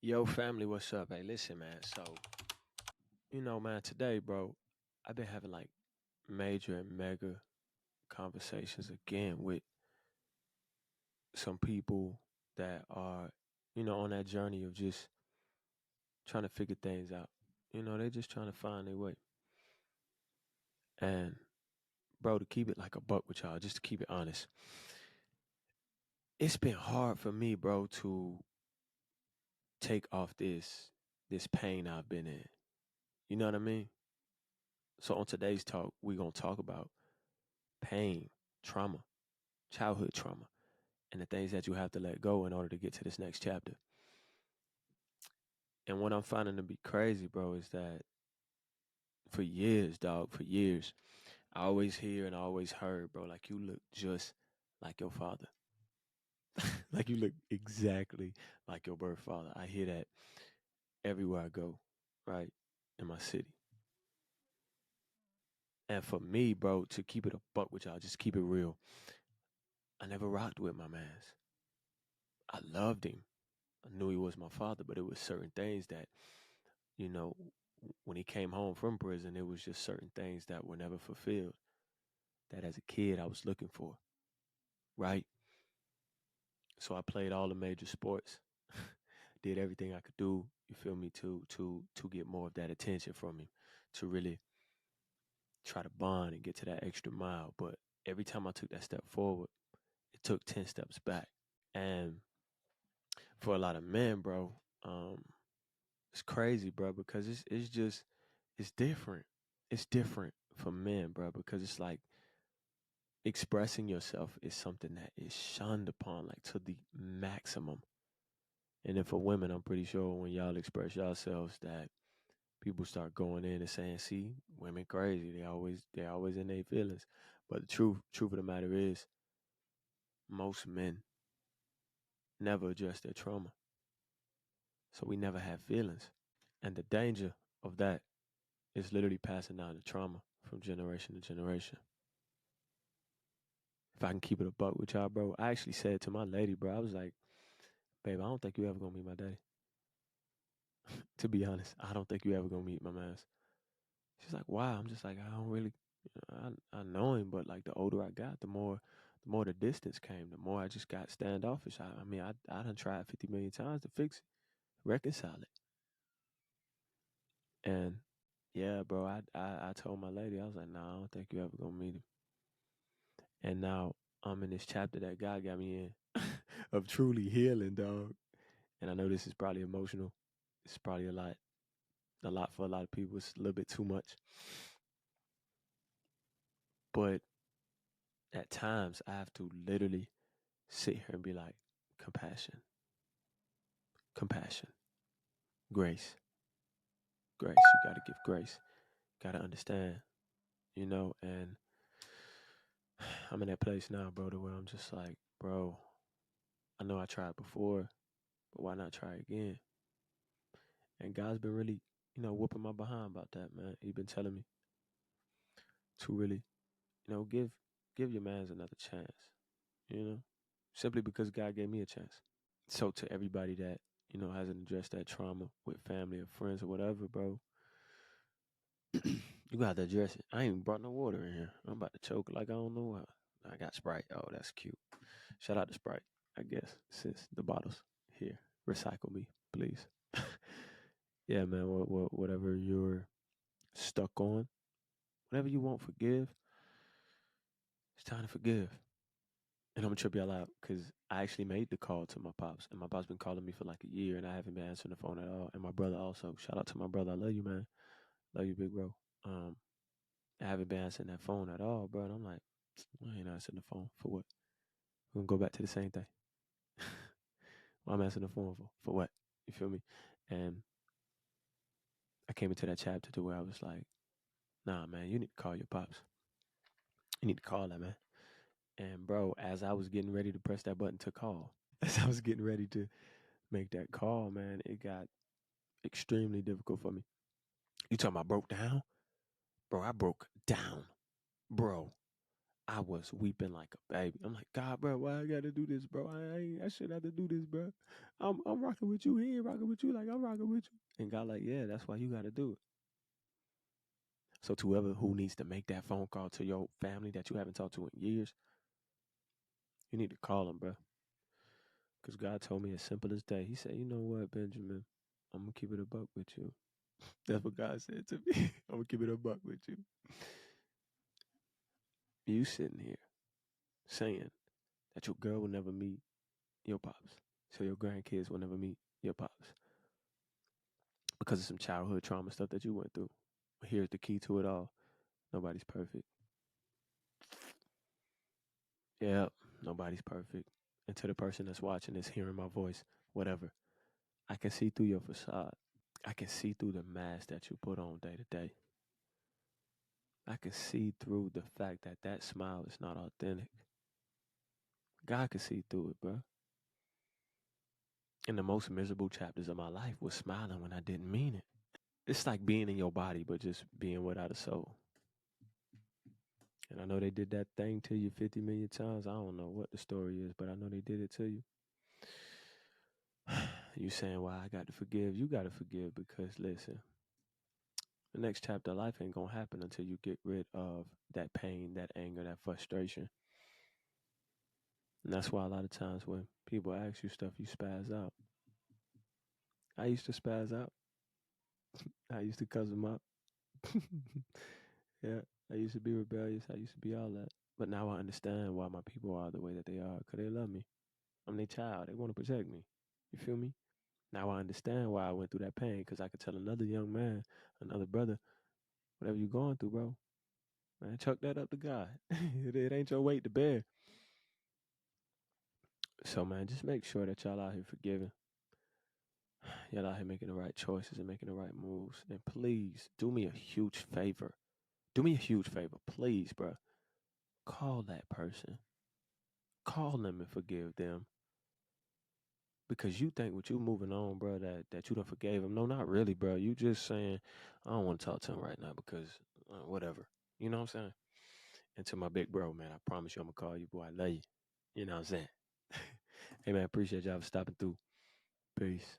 Yo, family, what's up? Hey, listen, man. Man, today, bro, I've been having like major and mega conversations again with some people that are, on that journey of just trying to figure things out. They're just trying to find their way. And, bro, to keep it like a buck with y'all, just to keep it honest, it's been hard for me, bro, to take off this pain I've been in. You know what I mean? So on today's talk, we're gonna talk about pain, trauma, childhood trauma, and the things that you have to let go in order to get to this next chapter. And what I'm finding to be crazy, bro, is that for years, dog, for years, I always hear and I always heard, bro, like you look just like your father. Like you look exactly like your birth father. I hear that everywhere I go, right? In my city. And for me, bro, to keep it a buck with y'all, just keep it real. I never rocked with my mans. I loved him. I knew he was my father, but it was certain things that you know, when he came home from prison, it was just certain things that were never fulfilled that as a kid I was looking for, right? So I played all the major sports, did everything I could do, you feel me, to get more of that attention from him, to really try to bond and get to that extra mile. But every time I took that step forward, it took 10 steps back. And for a lot of men, bro, it's crazy, bro, because it's just it's different. It's different for men, bro, because it's like expressing yourself is something that is shunned upon like to the maximum. And then for women, I'm pretty sure when y'all express yourselves that people start going in and saying, see, women crazy. They always in their feelings. But the truth of the matter is most men never address their trauma. So we never have feelings. And the danger of that is literally passing down the trauma from generation to generation. If I can keep it a buck with y'all, bro, I actually said to my lady, bro, I was like, babe, I don't think you ever gonna meet my daddy. To be honest, I don't think you ever gonna meet my man. She's like, why? I'm just like, I don't really, I know him, but like the older I got, the more the distance came, the more I just got standoffish. I mean, I done tried 50 million times to fix it, reconcile it. And yeah, bro, I told my lady, I was like, nah, I don't think you ever gonna meet him. And now I'm in this chapter that God got me in of truly healing, dog. And I know this is probably emotional. It's probably a lot for a lot of people. It's a little bit too much. But at times I have to literally sit here and be like, compassion, compassion, grace, grace. You got to give grace. Got to understand, and I'm in that place now, bro, to where I'm just like, bro, I know I tried before, but why not try again? And God's been really, whooping my behind about that, man. He's been telling me to really, give your mans another chance, you know, simply because God gave me a chance. So to everybody that, hasn't addressed that trauma with family or friends or whatever, bro, you got to address it. I ain't even brought no water in here. I'm about to choke like I don't know how. I got Sprite. Oh, that's cute. Shout out to Sprite, I guess, since the bottle's here. Recycle me, please. Yeah, man, whatever you're stuck on, whatever you won't forgive, it's time to forgive. And I'm gonna trip y'all out because I actually made the call to my pops, and my pops been calling me for like a year, and I haven't been answering the phone at all. And my brother also. Shout out to my brother. I love you, man. Love you, big bro. I haven't been answering that phone at all, bro. And I'm like, I ain't answering the phone for what? We're gonna go back to the same thing. What I'm answering the phone for what? You feel me? And I came into that chapter to where I was like, nah, man, you need to call your pops. You need to call that man. And bro, as I was getting ready to press that button to call, as I was getting ready to make that call, man, it got extremely difficult for me. You talking about broke down? Bro, I broke down. Bro, I was weeping like a baby. I'm like, God, bro, why I gotta do this, bro? I shouldn't have to do this, bro. I'm rocking with you. He ain't rocking with you like I'm rocking with you. And God, like, yeah, that's why you gotta do it. So to whoever who needs to make that phone call to your family that you haven't talked to in years, you need to call them, bro. Because God told me as simple as that. He said, you know what, Benjamin, I'm gonna keep it a buck with you. That's what God said to me. I'm gonna keep it a buck with you. You sitting here saying that your girl will never meet your pops, so your grandkids will never meet your pops because of some childhood trauma stuff that you went through. Here's the key to it all: nobody's perfect. Yeah, nobody's perfect. And to the person that's watching this, hearing my voice, whatever, I can see through your facade. I can see through the mask that you put on day to day. I can see through the fact that that smile is not authentic. God can see through it, bro. And the most miserable chapters of my life was smiling when I didn't mean it. It's like being in your body, but just being without a soul. And I know they did that thing to you 50 million times. I don't know what the story is, but I know they did it to you. You saying, why I got to forgive? You got to forgive because, listen, the next chapter of life ain't going to happen until you get rid of that pain, that anger, that frustration. And that's why a lot of times when people ask you stuff, you spaz out. I used to spaz out. I used to cuss them up. Yeah, I used to be rebellious. I used to be all that. But now I understand why my people are the way that they are, because they love me. I'm their child. They want to protect me. You feel me? Now I understand why I went through that pain, because I could tell another young man, another brother, whatever you're going through, bro, man, chuck that up to God. It ain't your weight to bear. So, man, just make sure that y'all out here forgiving. Y'all out here making the right choices and making the right moves. And please do me a huge favor. Do me a huge favor, please, bro. Call that person. Call them and forgive them. Because you think with you moving on, bro, that you done forgave him. No, not really, bro. You just saying, I don't want to talk to him right now because whatever. You know what I'm saying? And to my big bro, man, I promise you I'm going to call you, boy. I love you. You know what I'm saying? Hey, man, appreciate y'all for stopping through. Peace.